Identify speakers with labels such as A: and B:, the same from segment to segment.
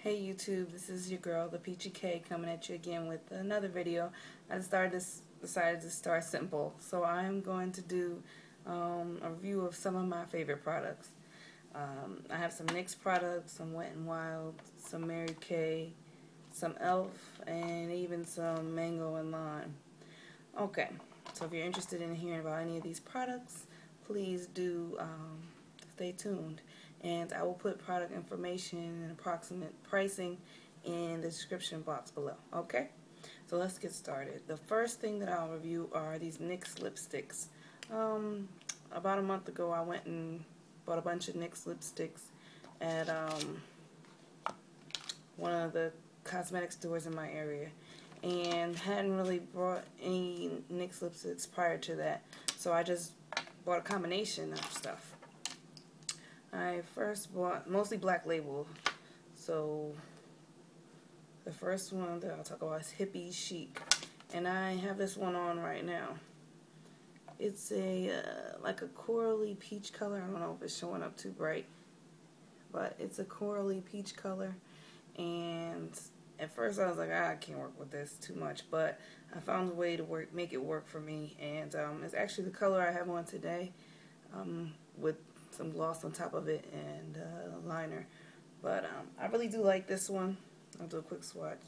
A: Hey YouTube, this is your girl, the Peachy K, coming at you again with another video. I decided to start simple, so I am going to do a review of some of my favorite products. I have some NYX products, some Wet n Wild, some Mary Kay, some e.l.f., and even some Mango and Lime. Okay, so if you're interested in hearing about any of these products, please do stay tuned. And I will put product information and approximate pricing in the description box below. Okay? So let's get started. The first thing that I'll review are these NYX lipsticks. About a month ago I went and bought a bunch of NYX lipsticks at one of the cosmetic stores in my area, and hadn't really bought any NYX lipsticks prior to that, so I just bought a combination of stuff. I first bought mostly Black Label, so the first one that I'll talk about is Hippie Chic, and I have this one on right now. It's a like a corally peach color. I don't know if it's showing up too bright, but it's a corally peach color, and at first I was like, I can't work with this too much, but I found a way to make it work for me, and it's actually the color I have on today, with some gloss on top of it and liner. But I really do like this one. I'll do a quick swatch.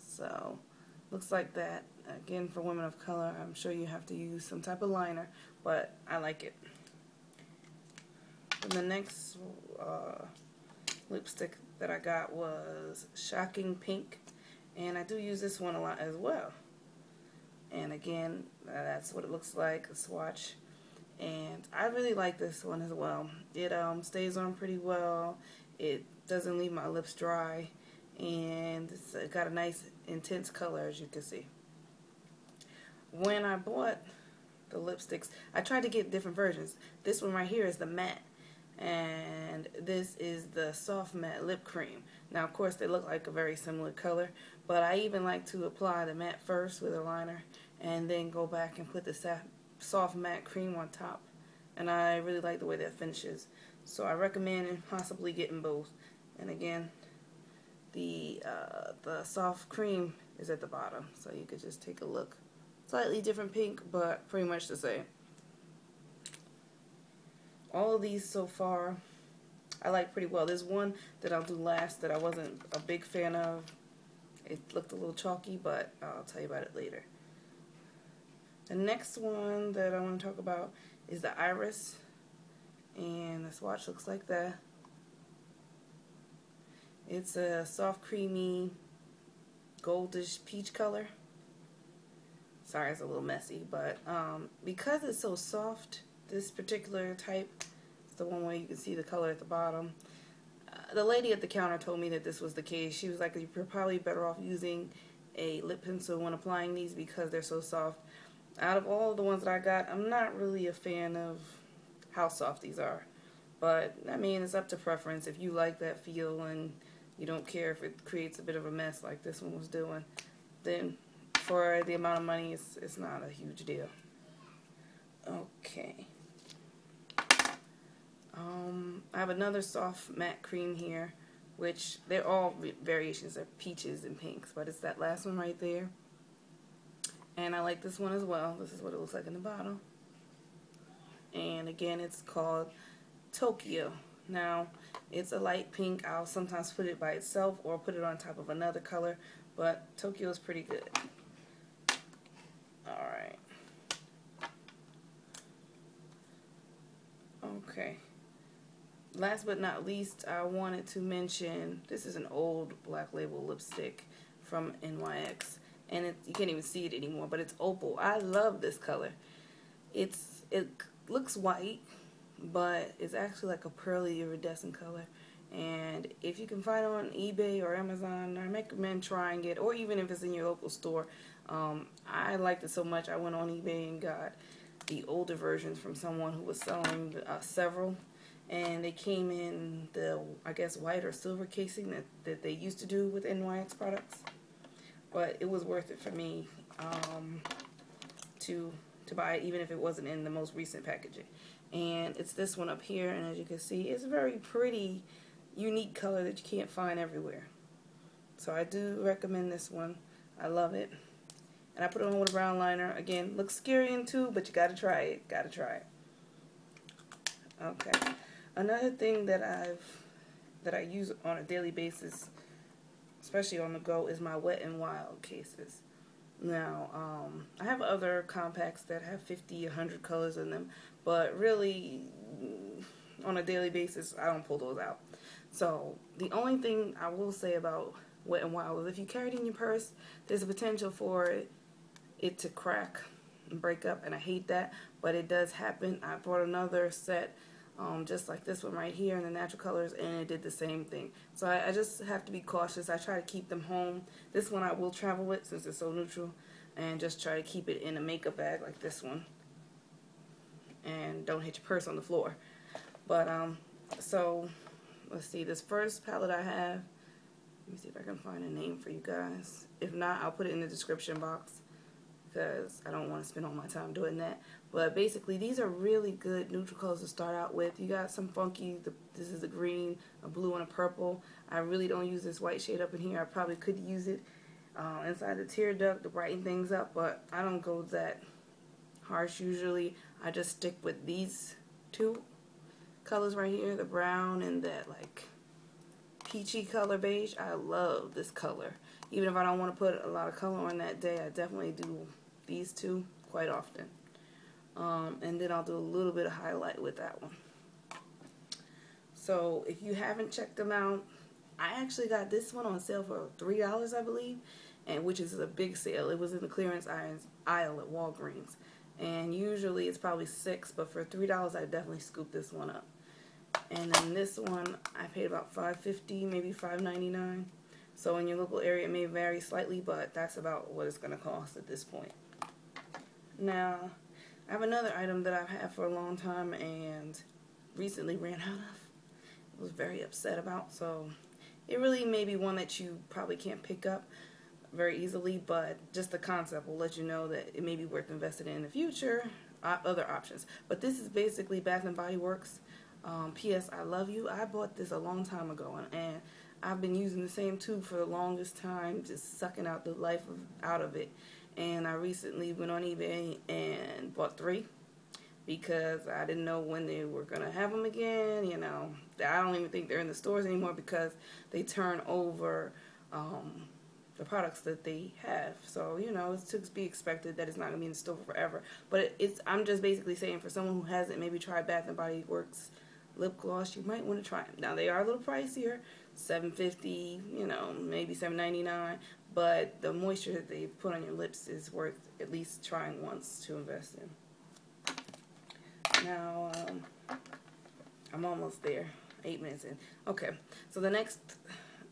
A: So looks like that. Again, for women of color, I'm sure you have to use some type of liner, but I like it. And the next lipstick that I got was Shocking Pink, and I do use this one a lot as well. And again, that's what it looks like, a swatch. And I really like this one as well. It stays on pretty well. It doesn't leave my lips dry, and it's got a nice intense color, as you can see. When I bought the lipsticks, I tried to get different versions. This one right here is the matte, and this is the soft matte lip cream. Now, of course, they look like a very similar color, but I even like to apply the matte first with a liner and then go back and put the soft matte cream on top, and I really like the way that finishes, so I recommend possibly getting both. And again, the soft cream is at the bottom, so you could just take a look. Slightly different pink, but pretty much the same. All of these so far I like pretty well. There's one that I'll do last that I wasn't a big fan of. It looked a little chalky, but I'll tell you about it later. The next one that I want to talk about is the Iris, and the swatch looks like that. It's a soft, creamy, goldish peach color. Sorry, it's a little messy, but because it's so soft, this particular type is the one where you can see the color at the bottom. The lady at the counter told me that this was the case. She was like, you're probably better off using a lip pencil when applying these because they're so soft. Out of all the ones that I got, I'm not really a fan of how soft these are. But, I mean, it's up to preference. If you like that feel and you don't care if it creates a bit of a mess like this one was doing, then for the amount of money, it's not a huge deal. Okay. I have another soft matte cream here, which they're all variations of peaches and pinks, but it's that last one right there. And I like this one as well. This is what it looks like in the bottle. And again, it's called Tokyo. Now, it's a light pink. I'll sometimes put it by itself or put it on top of another color, but Tokyo is pretty good. Alright. Okay. Last but not least, I wanted to mention, this is an old Black Label lipstick from NYX. And you can't even see it anymore, but it's opal. I love this color. It looks white, but it's actually like a pearly iridescent color. And if you can find it on eBay or Amazon, I recommend trying it, or even if it's in your local store. I liked it so much, I went on eBay and got the older versions from someone who was selling several. And they came in the, I guess, white or silver casing that they used to do with NYX products. But it was worth it for me to buy it, even if it wasn't in the most recent packaging. And it's this one up here, and as you can see, it's very pretty unique color that you can't find everywhere. So I do recommend this one. I love it. And I put it on with a brown liner. Again, looks scary in two, but you gotta try it. Gotta try it. Okay. Another thing that I use on a daily basis, especially on the go, is my Wet n Wild cases. Now, I have other compacts that have 50, 100 colors in them, but really, on a daily basis, I don't pull those out. So, the only thing I will say about Wet n Wild is if you carry it in your purse, there's a potential for it to crack and break up, and I hate that, but it does happen. I bought another set just like this one right here in the natural colors, and it did the same thing. So I just have to be cautious. I try to keep them home. This one I will travel with since it's so neutral, and just try to keep it in a makeup bag like this one, and don't hit your purse on the floor. But so let's see, this first palette I have, let me see if I can find a name for you guys. If not, I'll put it in the description box, because I don't want to spend all my time doing that. But basically, these are really good neutral colors to start out with. You got some funky, this is a green, a blue, and a purple. I really don't use this white shade up in here. I probably could use it inside the tear duct to brighten things up, but I don't go that harsh usually. I just stick with these two colors right here, the brown and that like peachy color beige. I love this color. Even if I don't want to put a lot of color on that day, I definitely do these two quite often. And then I'll do a little bit of highlight with that one. So if you haven't checked them out, I actually got this one on sale for $3, I believe, and which is a big sale. It was in the clearance aisle at Walgreens, and usually it's probably $6, but for $3 I definitely scooped this one up. And then this one I paid about $5.50, maybe $5.99. So in your local area it may vary slightly, but that's about what it's going to cost at this point. Now, I have another item that I've had for a long time and recently ran out of. I was very upset about, so it really may be one that you probably can't pick up very easily, but just the concept will let you know that it may be worth investing in the future, other options. But this is basically Bath & Body Works P.S. I Love You. I bought this a long time ago, and I've been using the same tube for the longest time, just sucking out the life out of it. And I recently went on eBay and bought 3 because I didn't know when they were going to have them again. You know, I don't even think they're in the stores anymore because they turn over the products that they have. So, you know, it's to be expected that it's not going to be in the store forever. But I'm just basically saying for someone who hasn't maybe tried Bath & Body Works lip gloss, you might want to try them. Now, they are a little pricier, $7.50, you know, maybe $7.99. But the moisture that they put on your lips is worth at least trying once to invest in. Now, I'm almost there. 8 minutes in. Okay, so the next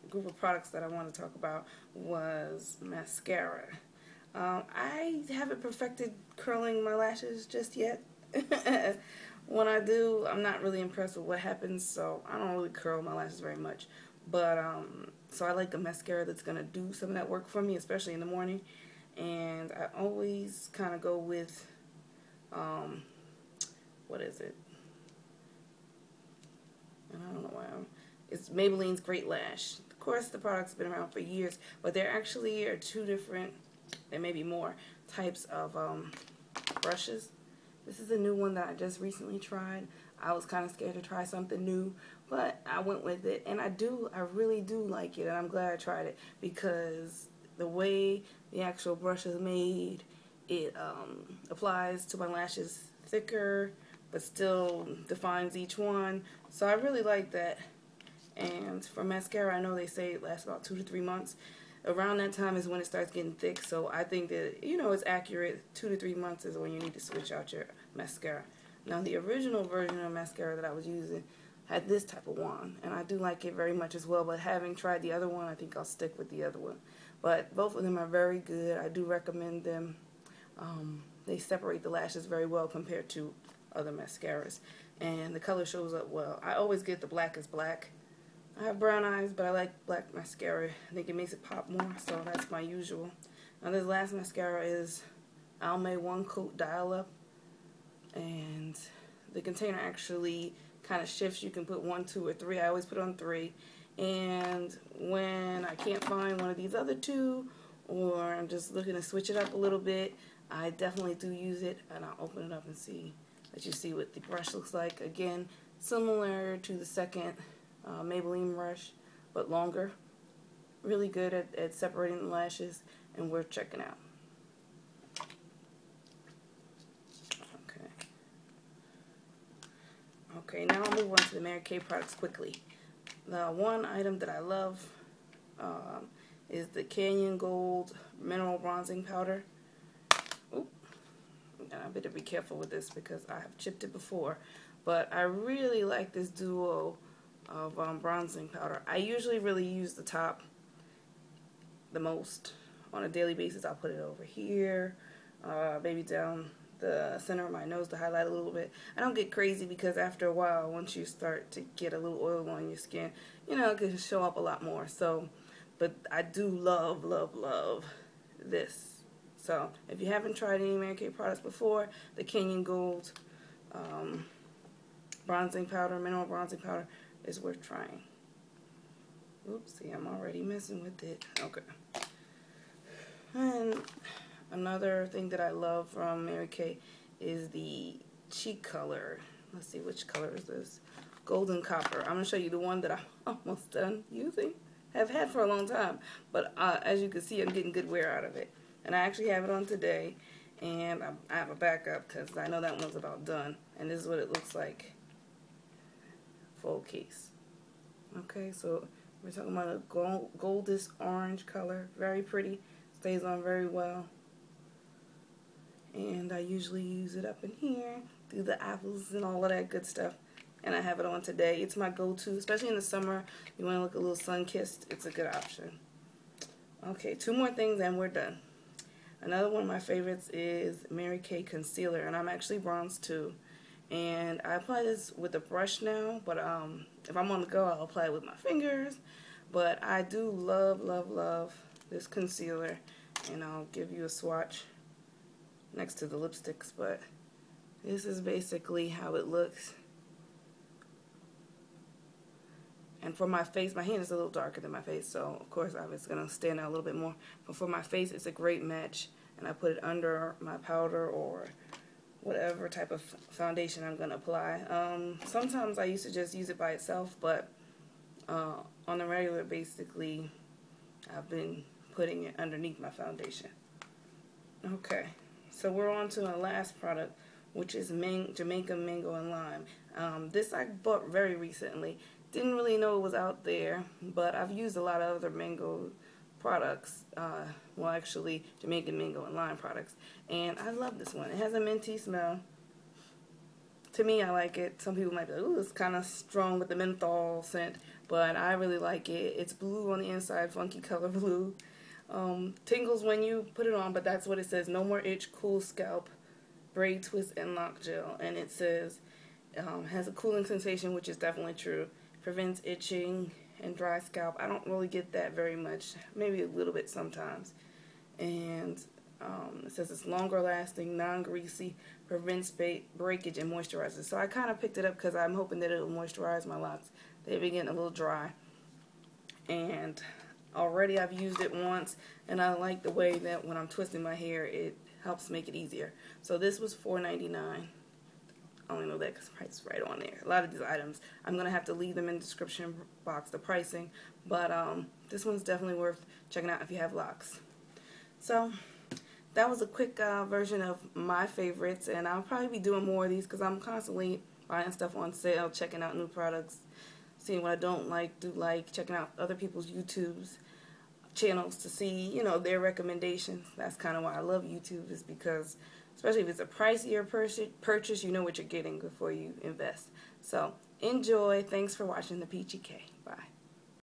A: group of products that I want to talk about was mascara. I haven't perfected curling my lashes just yet. When I do, I'm not really impressed with what happens, so I don't really curl my lashes very much. But, so I like a mascara that's going to do some of that work for me, especially in the morning. And I always kind of go with, what is it? And I don't know why it's Maybelline's Great Lash. Of course, the product's been around for years, but there actually are 2 different, there may be more, types of brushes. This is a new one that I just recently tried. I was kind of scared to try something new, but I went with it, and I really do like it, and I'm glad I tried it because the way the actual brush is made, it applies to my lashes thicker, but still defines each one. So I really like that. And for mascara, I know they say it lasts about 2 to 3 months. Around that time is when it starts getting thick, so I think that, you know, it's accurate. 2 to 3 months is when you need to switch out your mascara. Now, the original version of mascara that I was using had this type of wand, and I do like it very much as well, but having tried the other one, I think I'll stick with the other one. But both of them are very good. I do recommend them. They separate the lashes very well compared to other mascaras, and the color shows up well. I always get the black is black. I have brown eyes, but I like black mascara. I think it makes it pop more, so that's my usual. Now, this last mascara is Almay One Coat Dial Up, and the container actually kind of shifts. You can put 1, 2, or 3. I always put on 3. And when I can't find one of these other 2, or I'm just looking to switch it up a little bit, I definitely do use it. And I'll open it up and let you see what the brush looks like. Again, similar to the second Maybelline brush, but longer. Really good at separating the lashes, and worth checking out. Okay, now I'll move on to the Mary Kay products quickly. The one item that I love is the Canyon Gold Mineral Bronzing Powder. Oop. And I better be careful with this because I have chipped it before. But I really like this duo of bronzing powder. I usually really use the top the most on a daily basis. I'll put it over here, maybe down the center of my nose to highlight a little bit. I don't get crazy because after a while, once you start to get a little oil on your skin, you know, it can show up a lot more. So, but I do love, love, love this. So, if you haven't tried any Mary Kay products before, the Canyon Gold bronzing powder, mineral bronzing powder, is worth trying. Oopsie, I'm already messing with it. Okay. And another thing that I love from Mary Kay is the cheek color. Let's see, which color is this? Golden Copper. I'm going to show you the one that I'm almost done using. Have had for a long time. But as you can see, I'm getting good wear out of it. And I actually have it on today. And I have a backup because I know that one's about done. And this is what it looks like. Full case. Okay, so we're talking about a goldish orange color. Very pretty. Stays on very well. And I usually use it up in here, through the apples and all of that good stuff. And I have it on today. It's my go-to, especially in the summer. You want to look a little sun-kissed, it's a good option. Okay, 2 more things and we're done. Another one of my favorites is Mary Kay Concealer, and I'm actually bronzed too. And I apply this with a brush now, but if I'm on the go, I'll apply it with my fingers. But I do love, love, love this concealer, and I'll give you a swatch next to the lipsticks, but this is basically how it looks. And for my face, my hand is a little darker than my face, so of course it's going to stand out a little bit more. But for my face, it's a great match, and I put it under my powder or whatever type of foundation I'm going to apply. Sometimes I used to just use it by itself, but on the regular, basically, I've been putting it underneath my foundation. Okay, so we're on to our last product, which is Jamaican Mango and Lime. This I bought very recently. Didn't really know it was out there, but I've used a lot of other mango products. Well, actually, Jamaican Mango and Lime products. And I love this one. It has a minty smell. To me, I like it. Some people might be like, ooh, it's kind of strong with the menthol scent, but I really like it. It's blue on the inside, funky color blue. Tingles when you put it on, but that's what it says. No more itch, cool scalp, braid, twist, and lock gel. And it says, has a cooling sensation, which is definitely true. Prevents itching and dry scalp. I don't really get that very much. Maybe a little bit sometimes. And it says it's longer lasting, non-greasy, prevents breakage, and moisturizes. So I kind of picked it up because I'm hoping that it'll moisturize my locks. They've been getting a little dry. And already I've used it once, and I like the way that when I'm twisting my hair, it helps make it easier. So this was $4.99. I only know that because the price is right on there. A lot of these items, I'm going to have to leave them in the description box, the pricing. But this one's definitely worth checking out if you have locks. So that was a quick version of my favorites. And I'll probably be doing more of these because I'm constantly buying stuff on sale, checking out new products, seeing what I don't like, do like, checking out other people's YouTube's channels to see, you know, their recommendations. That's kind of why I love YouTube, is because especially if it's a pricier purchase, you know what you're getting before you invest. So, enjoy. Thanks for watching the Peachy K. Bye.